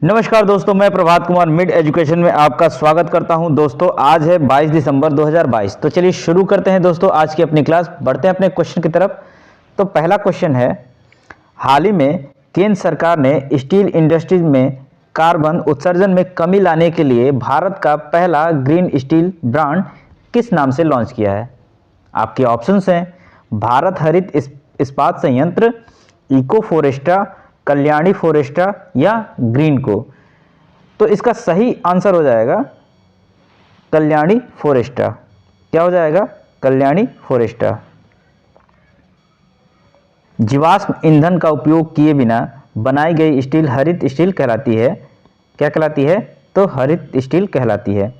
नमस्कार दोस्तों, मैं प्रभात कुमार मिड एजुकेशन में आपका स्वागत करता हूं। दोस्तों आज है 22 दिसंबर 2022। तो चलिए शुरू करते हैं दोस्तों आज की अपनी क्लास। बढ़ते हैं अपने क्वेश्चन की तरफ। तो पहला क्वेश्चन है, हाल ही में केंद्र सरकार ने स्टील इंडस्ट्रीज में कार्बन उत्सर्जन में कमी लाने के लिए भारत का पहला ग्रीन स्टील ब्रांड किस नाम से लॉन्च किया है? आपके ऑप्शंस हैं भारत हरित इस्पात संयंत्र, इको फोरेस्टा, कल्याणी फोरेस्टा या ग्रीन को। तो इसका सही आंसर हो जाएगा कल्याणी फोरेस्टा। क्या हो जाएगा? कल्याणी फोरेस्टा। जीवाश्म ईंधन का उपयोग किए बिना बनाई गई स्टील हरित स्टील कहलाती है। क्या कहलाती है? तो हरित स्टील कहलाती है।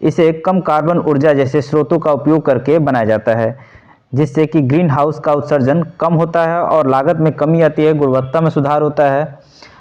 इसे कम कार्बन ऊर्जा जैसे स्रोतों का उपयोग करके बनाया जाता है, जिससे कि ग्रीन हाउस का उत्सर्जन कम होता है और लागत में कमी आती है, गुणवत्ता में सुधार होता है।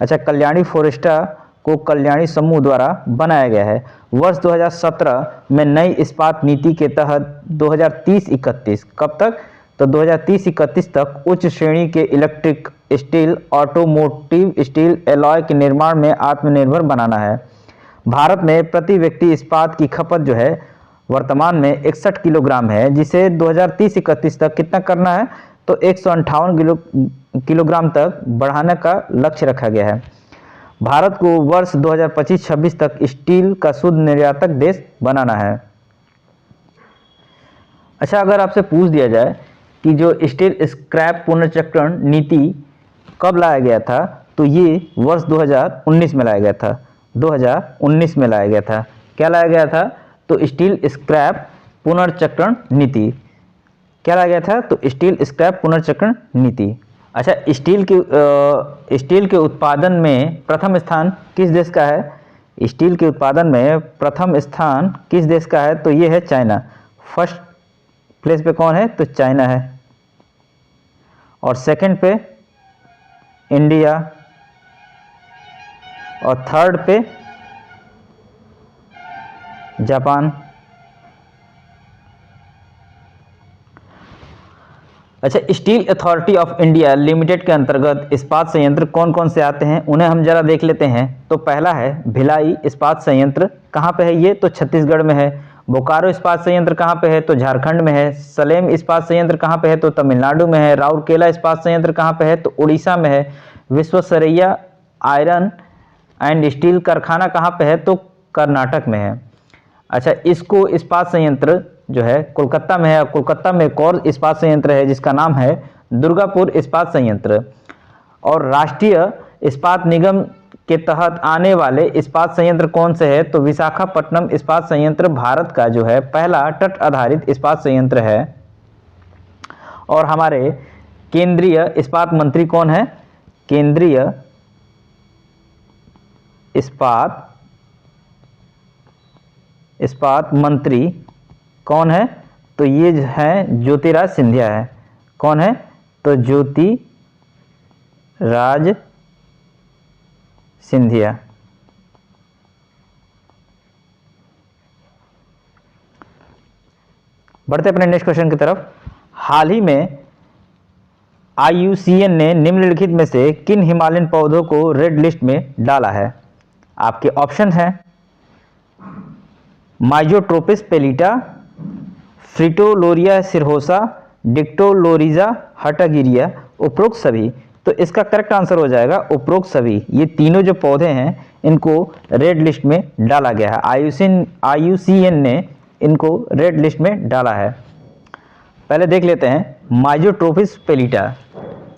अच्छा, कल्याणी फोरेस्टा को कल्याणी समूह द्वारा बनाया गया है। वर्ष 2017 में नई इस्पात नीति के तहत 2030-31 कब तक? तो 2030-31 तक उच्च श्रेणी के electric steel, automotive steel alloy के निर्माण में आत्मनिर्भर बनाना है। भारत में प्रति व्यक्ति इस्पात की खपत जो है वर्तमान में 61 किलोग्राम है, जिसे 2030-31 तक कितना करना है? तो 158 किलोग्राम तक बढ़ाने का लक्ष्य रखा गया है। भारत को वर्ष 2025-26 तक स्टील का शुद्ध निर्यातक देश बनाना है। अच्छा, अगर आपसे पूछ दिया जाए कि जो स्टील स्क्रैप पुनर्चक्रण नीति कब लाया गया था, तो ये वर्ष 2019 में लाया गया था। 2019 में लाया गया था। क्या लाया गया था? तो स्टील स्क्रैप पुनर्चक्रण नीति। क्या लाया गया था? तो स्टील स्क्रैप पुनर्चक्रण नीति। अच्छा, स्टील के उत्पादन में प्रथम स्थान किस देश का है? स्टील के उत्पादन में प्रथम स्थान किस देश का है? तो ये है चाइना। फर्स्ट प्लेस पे कौन है? तो चाइना है। और सेकंड पे इंडिया, और थर्ड पे जापान। अच्छा, steel authority of India limited के अंतर्गत इस्पात संयंत्र कौन कौन से आते हैं, उन्हें हम जरा देख लेते हैं। तो पहला है भिलाई इस्पात संयंत्र। कहाँ पे है ये? तो छत्तीसगढ़ में है। बोकारो इस्पात संयंत्र कहाँ पे है? तो झारखंड में है। सलेम इस्पात संयंत्र कहाँ पे है? तो तमिलनाडु में है। राउरकेला इस्पात संयंत्र कहाँ पे है? तो उड़ीसा में है। विश्वेश्वरैया आयरन एंड स्टील कारखाना कहाँ पे है? तो कर्नाटक में है। अच्छा, इसको इस्पात संयंत्र जो है कोलकाता में है। कोलकाता में एक और इस्पात संयंत्र है जिसका नाम है दुर्गापुर इस्पात संयंत्र। और राष्ट्रीय इस्पात निगम के तहत आने वाले इस्पात संयंत्र कौन से है? तो विशाखापट्टनम इस्पात संयंत्र भारत का जो है पहला तट आधारित इस्पात संयंत्र है। और हमारे केंद्रीय इस्पात मंत्री कौन है? केंद्रीय इस्पात मंत्री कौन है? तो ये है ज्योतिराज सिंधिया है। कौन है? तो ज्योतिराज सिंधिया। बढ़ते अपने नेक्स्ट क्वेश्चन की तरफ। हाल ही में IUCN ने निम्नलिखित में से किन हिमालयन पौधों को रेड लिस्ट में डाला है? आपके ऑप्शन हैं माइजोट्रोपिस पेलिटा, फ्रिटोलोरिया सिरहोसा, डिक्टोलोरिजा हटागिरिया, उपरोक्त सभी। तो इसका करेक्ट आंसर हो जाएगा उपरोक्त सभी। ये तीनों जो पौधे हैं इनको रेड लिस्ट में डाला गया है। IUCN ने इनको रेड लिस्ट में डाला है। पहले देख लेते हैं माइजोट्रोपिस पेलिटा।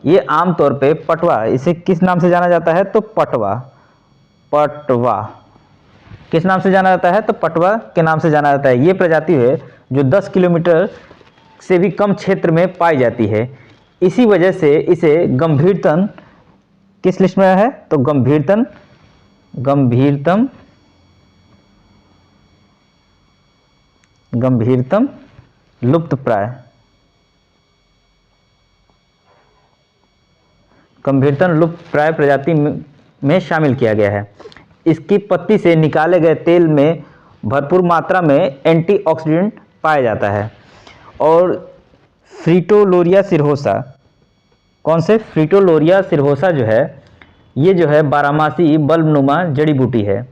ये आमतौर पे पटवा, इसे किस नाम से जाना जाता है? तो पटवा किस नाम से जाना जाता है? तो पटवा के नाम से जाना जाता है। ये प्रजाति है जो 10 किलोमीटर से भी कम क्षेत्र में पाई जाती है। इसी वजह से इसे गंभीरतम किस लिस्ट में है? तो गंभीरतम लुप्तप्राय प्रजाति में शामिल किया गया है। इसकी पत्ती से निकाले गए तेल में भरपूर मात्रा में एंटीऑक्सीडेंट पाया जाता है। और फ्रिटोलोरिया सिरहोसा, कौन से? फ्रिटोलोरिया सिरहोसा जो है ये जो है बारहमासी बल्बनुमा जड़ी बूटी है।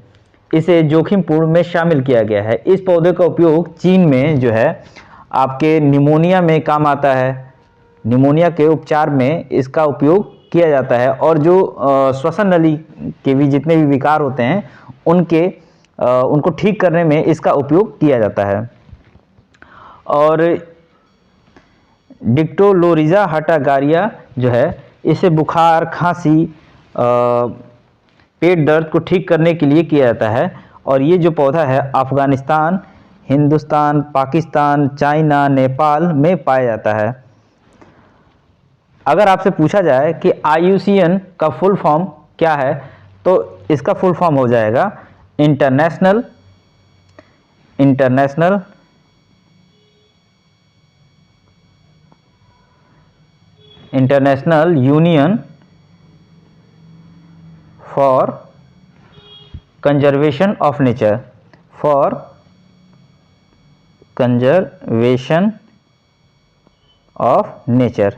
इसे जोखिमपूर्ण में शामिल किया गया है। इस पौधे का उपयोग चीन में जो है आपके निमोनिया में काम आता है। निमोनिया के उपचार में इसका उपयोग किया जाता है और जो श्वसन नली के भी जितने भी विकार होते हैं उनको ठीक करने में इसका उपयोग किया जाता है। और डिक्टोलोरिजा हटागारिया जो है इसे बुखार, खांसी, पेट दर्द को ठीक करने के लिए किया जाता है। और ये जो पौधा है अफगानिस्तान, हिंदुस्तान, पाकिस्तान, चाइना, नेपाल में पाया जाता है। अगर आपसे पूछा जाए कि IUCN का फुल फॉर्म क्या है, तो इसका फुल फॉर्म हो जाएगा international union for conservation of nature,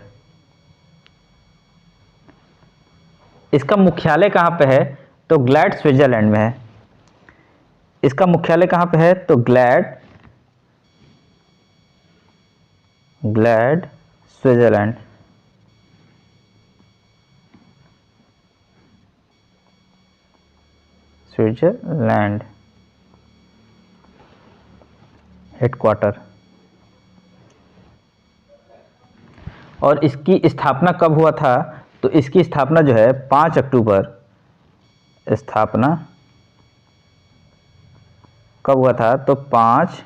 इसका मुख्यालय कहाँ पे है? तो ग्लैड स्विट्जरलैंड में है। इसका मुख्यालय कहाँ पे है? तो ग्लैड स्विट्जरलैंड। हेडक्वार्टर। और इसकी स्थापना कब हुआ था? तो इसकी स्थापना जो है 5 अक्टूबर, स्थापना कब हुआ था? तो 5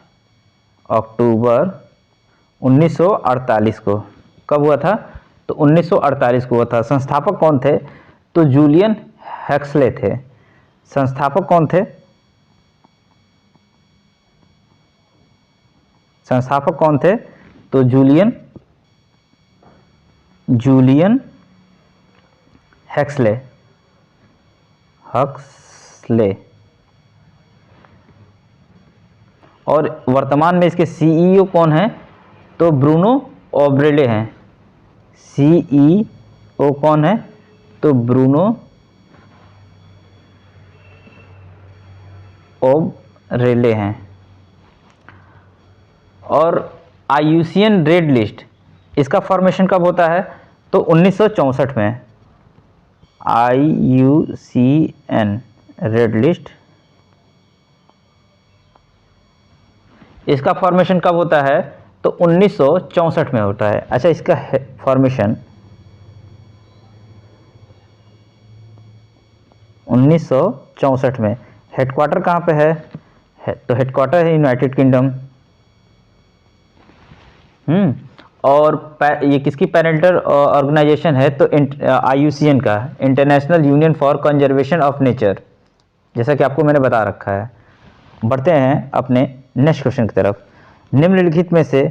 अक्टूबर 1948 को। कब हुआ था? तो 1948 को हुआ था। संस्थापक कौन थे? तो जूलियन हेक्सले थे। संस्थापक कौन थे? तो जूलियन हेक्सले। और वर्तमान में इसके CEO कौन हैं? तो ब्रूनो ओब्रेले हैं। CEO कौन है? तो ब्रूनो ओब्रेले हैं। और IUCN रेड लिस्ट, इसका फॉर्मेशन कब होता है? तो 1964 में। IUCN रेड लिस्ट, इसका फॉर्मेशन कब होता है? तो 1964 में होता है। अच्छा, इसका फॉर्मेशन 1964 में। हेडक्वार्टर कहाँ पे है? तो हेडक्वार्टर है यूनाइटेड किंगडम। और ये किसकी पेरेंटल ऑर्गेनाइजेशन है? तो IUCN का, international union for conservation of nature, जैसा कि आपको मैंने बता रखा है। बढ़ते हैं अपने नेक्स्ट क्वेश्चन की तरफ। निम्नलिखित में से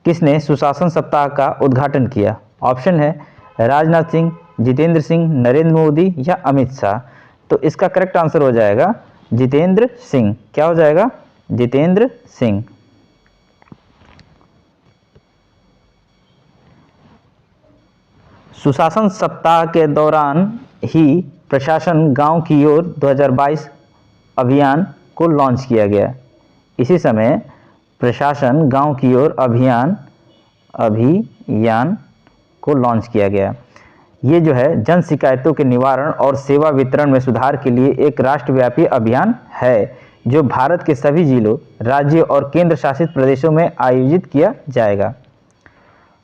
किसने सुशासन सप्ताह का उद्घाटन किया? ऑप्शन है राजनाथ सिंह, जितेंद्र सिंह, नरेंद्र मोदी या अमित शाह। तो इसका करेक्ट आंसर हो जाएगा जितेंद्र सिंह। क्या हो जाएगा? जितेंद्र सिंह। सुशासन सप्ताह के दौरान ही प्रशासन गांव की ओर 2022 अभियान को लॉन्च किया गया। इसी समय प्रशासन गांव की ओर अभियान को लॉन्च किया गया। ये जो है जन शिकायतों के निवारण और सेवा वितरण में सुधार के लिए एक राष्ट्रव्यापी अभियान है जो भारत के सभी जिलों, राज्यों और केंद्र शासित प्रदेशों में आयोजित किया जाएगा।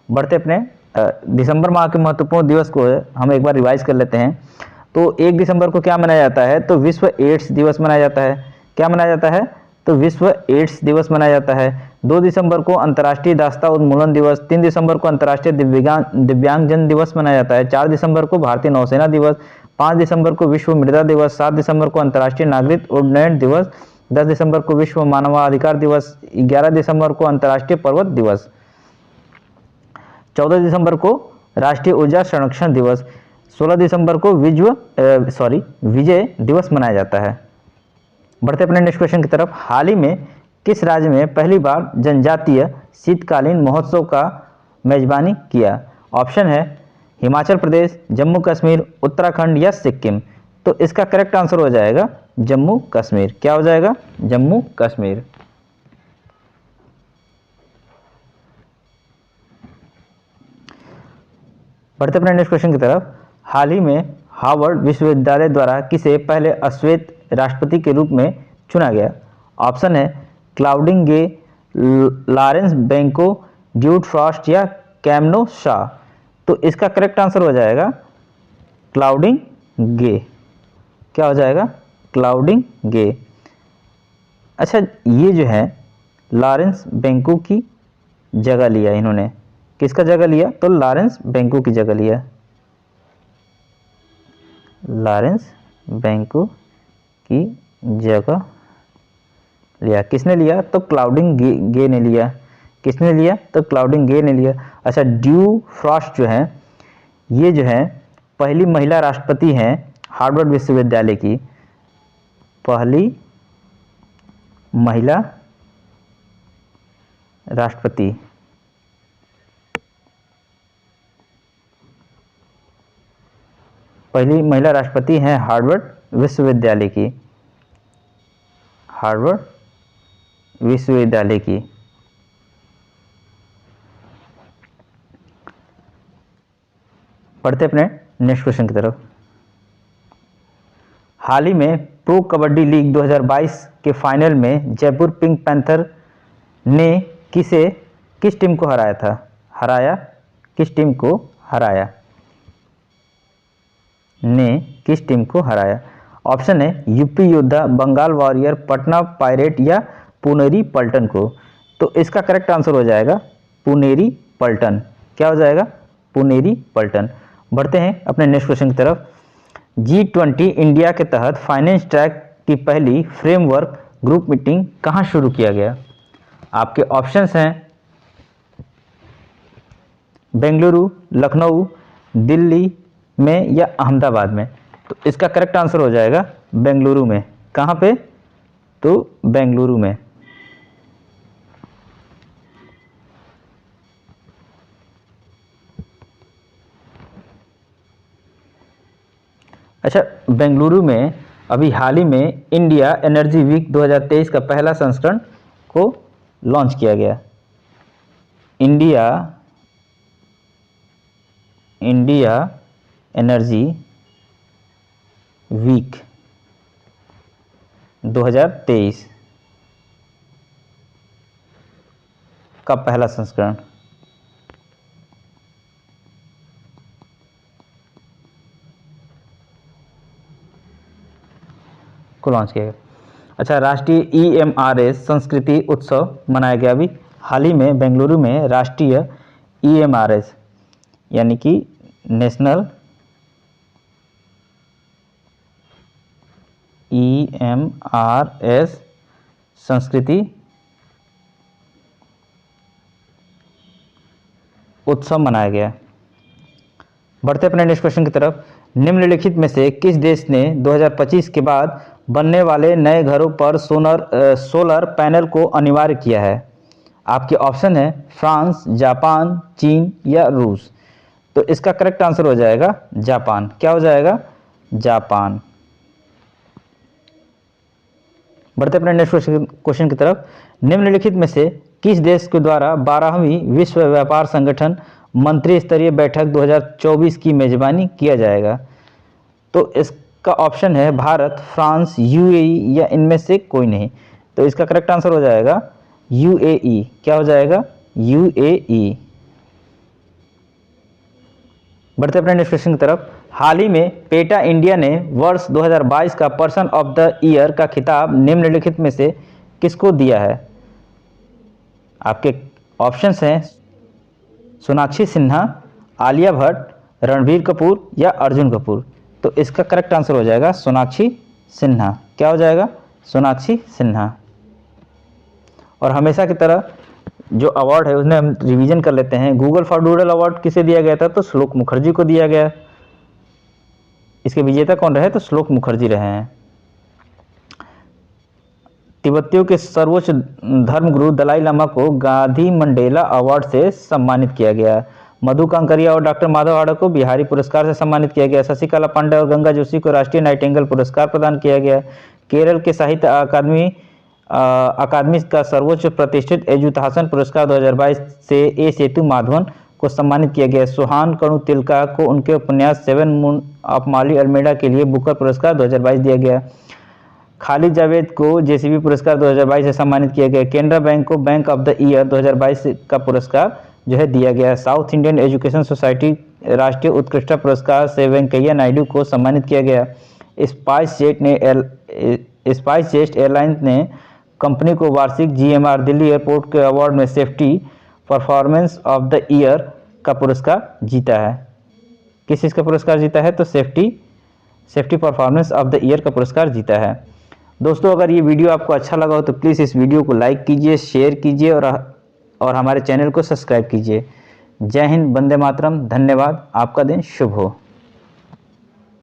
बढ़ते अपने दिसंबर माह के महत्वपूर्ण दिवस को हम एक बार रिवाइज कर लेते हैं। तो 1 दिसंबर को क्या मनाया जाता है? तो विश्व एड्स दिवस मनाया जाता है। क्या मनाया जाता है? तो विश्व एड्स दिवस मनाया जाता है। 2 दिसंबर को अंतर्राष्ट्रीय दास्ता उन्मूलन दिवस, 3 दिसंबर को अंतर्राष्ट्रीय दिव्यांगजन दिवस मनाया जाता है, 4 दिसंबर को भारतीय नौसेना दिवस, 5 दिसंबर को विश्व मृदा दिवस, 7 दिसंबर को अंतर्राष्ट्रीय नागरिक उड्डयन दिवस, 10 दिसंबर को विश्व मानवाधिकार दिवस, 11 दिसंबर को अंतर्राष्ट्रीय पर्वत दिवस, 14 दिसंबर को राष्ट्रीय ऊर्जा संरक्षण दिवस, 16 दिसंबर को विजय दिवस मनाया जाता है। बढ़ते अपने नेक्स्ट क्वेश्चन की तरफ। हाल ही में किस राज्य में पहली बार जनजातीय शीतकालीन महोत्सव का मेजबानी किया? ऑप्शन है हिमाचल प्रदेश, जम्मू कश्मीर, उत्तराखंड या सिक्किम। तो इसका करेक्ट आंसर हो जाएगा जम्मू कश्मीर। क्या हो जाएगा? जम्मू कश्मीर। बढ़ते अपने नेक्स्ट क्वेश्चन की तरफ। हाल ही में हार्वर्ड विश्वविद्यालय द्वारा किसे पहले अश्वेत राष्ट्रपति के रूप में चुना गया? ऑप्शन है क्लाउडिन गे, लॉरेंस बेंको, ड्यूड फ्रॉस्ट या कैमनो शाह। तो इसका करेक्ट आंसर हो जाएगा क्लाउडिन गे। क्या हो जाएगा? क्लाउडिन गे। अच्छा, ये जो है लॉरेंस बेंको की जगह लिया इन्होंने। किसका जगह लिया? तो लॉरेंस बेंको की जगह लिया। लॉरेंस बेंको की जगह लिया। किसने लिया? तो क्लाउडिन गे ने लिया। किसने लिया? तो क्लाउडिन गे ने लिया। अच्छा, ड्यू फ्रॉस्ट जो है, ये जो है पहली महिला राष्ट्रपति हैं हार्वर्ड विश्वविद्यालय की। पहली महिला राष्ट्रपति। पहली महिला राष्ट्रपति हैं हार्वर्ड विश्वविद्यालय की। हार्वर्ड विश्वविद्यालय की। पढ़ते अपने नेक्स्ट क्वेश्चन की तरफ। हाल ही में प्रो कबड्डी लीग 2022 के फाइनल में जयपुर पिंक पैंथर ने किस टीम को हराया था? किस टीम को हराया? किस टीम को हराया? ऑप्शन है यूपी योद्धा, बंगाल वॉरियर, पटना पायरेट या पुनेरी पल्टन को। तो इसका करेक्ट आंसर हो जाएगा पुनेरी पल्टन। क्या हो जाएगा? पुनेरी पल्टन। बढ़ते हैं अपने नेक्स्ट क्वेश्चन की तरफ। G20 इंडिया के तहत फाइनेंस ट्रैक की पहली फ्रेमवर्क ग्रुप मीटिंग कहाँ शुरू किया गया? आपके ऑप्शंस हैं बेंगलुरु, लखनऊ, दिल्ली में या अहमदाबाद में। तो इसका करेक्ट आंसर हो जाएगा बेंगलुरु में। कहाँ पे? तो बेंगलुरु में। अच्छा, बेंगलुरु में अभी हाल ही में इंडिया एनर्जी वीक 2023 का पहला संस्करण को लॉन्च किया गया। इंडिया एनर्जी वीक 2023 का पहला संस्करण को लॉन्च किया गया। अच्छा, राष्ट्रीय EMRS संस्कृति उत्सव मनाया गया अभी हाल ही में बेंगलुरु में। राष्ट्रीय EMRS यानी कि नेशनल EMRS संस्कृति उत्सव मनाया गया। बढ़ते अपने नेक्स्ट क्वेश्चन की तरफ। निम्नलिखित में से किस देश ने 2025 के बाद बनने वाले नए घरों पर सोलर पैनल को अनिवार्य किया है? आपके ऑप्शन है फ्रांस, जापान, चीन या रूस। तो इसका करेक्ट आंसर हो जाएगा जापान। क्या हो जाएगा? जापान। बढ़ते अपने नेक्स्ट क्वेश्चन की तरफ। निम्नलिखित में से किस देश के द्वारा 12वीं विश्व व्यापार संगठन मंत्री स्तरीय बैठक 2024 की मेजबानी किया जाएगा? तो इसका ऑप्शन है भारत, फ्रांस, UAE या इनमें से कोई नहीं। तो इसका करेक्ट आंसर हो जाएगा UAE। क्या हो जाएगा? UAE। बढ़ते अपने नेक्स्ट क्वेश्चन की तरफ। हाल ही में पेटा इंडिया ने वर्ष 2022 का पर्सन ऑफ द ईयर का खिताब निम्नलिखित में से किसको दिया है? आपके ऑप्शंस हैं सोनाक्षी सिन्हा, आलिया भट्ट, रणबीर कपूर या अर्जुन कपूर। तो इसका करेक्ट आंसर हो जाएगा सोनाक्षी सिन्हा। क्या हो जाएगा? सोनाक्षी सिन्हा। और हमेशा की तरह जो अवार्ड है उसमें हम रिवीजन कर लेते हैं। गूगल फॉर डूडल अवार्ड किसे दिया गया था? तो श्लोक मुखर्जी को दिया गया। इसके विजेता कौन रहे? तो श्लोक मुखर्जी रहे हैं। तिब्बतियों के सर्वोच्च धर्मगुरु दलाई लामा को गांधी मंडेला अवार्ड से सम्मानित किया गया। मधु कांकरिया और डॉक्टर माधव हाड़ा को बिहारी पुरस्कार से सम्मानित किया गया। शशिकला पांडे और गंगा जोशी को राष्ट्रीय नाइटिंगेल पुरस्कार प्रदान किया गया। केरल के साहित्य अकादमी का सर्वोच्च प्रतिष्ठित एजुतासन पुरस्कार 2022 से ए सेतु माधवन को सम्मानित किया गया। सुहान कणु तिलका को उनके उपन्यास 7 मून ऑफ माली अल्मेडा के लिए बुकर पुरस्कार 2022 दिया गया। खालिद जावेद को जेसीबी पुरस्कार 2022 से सम्मानित किया गया। केनरा बैंक को बैंक ऑफ द ईयर 2022 का पुरस्कार जो है दिया गया। साउथ इंडियन एजुकेशन सोसाइटी राष्ट्रीय उत्कृष्टता पुरस्कार से वेंकैया नायडू को सम्मानित किया गया। स्पाइस जेट एयरलाइंस ने कंपनी को वार्षिक GMR दिल्ली एयरपोर्ट के अवार्ड में safety performance of the year का पुरस्कार जीता है। किस चीज़ का पुरस्कार जीता है? तो safety performance of the year का पुरस्कार जीता है। दोस्तों, अगर ये वीडियो आपको अच्छा लगा हो तो प्लीज़ इस वीडियो को लाइक कीजिए, शेयर कीजिए और हमारे चैनल को सब्सक्राइब कीजिए। जय हिंद, वंदे मातरम। धन्यवाद। आपका दिन शुभ हो।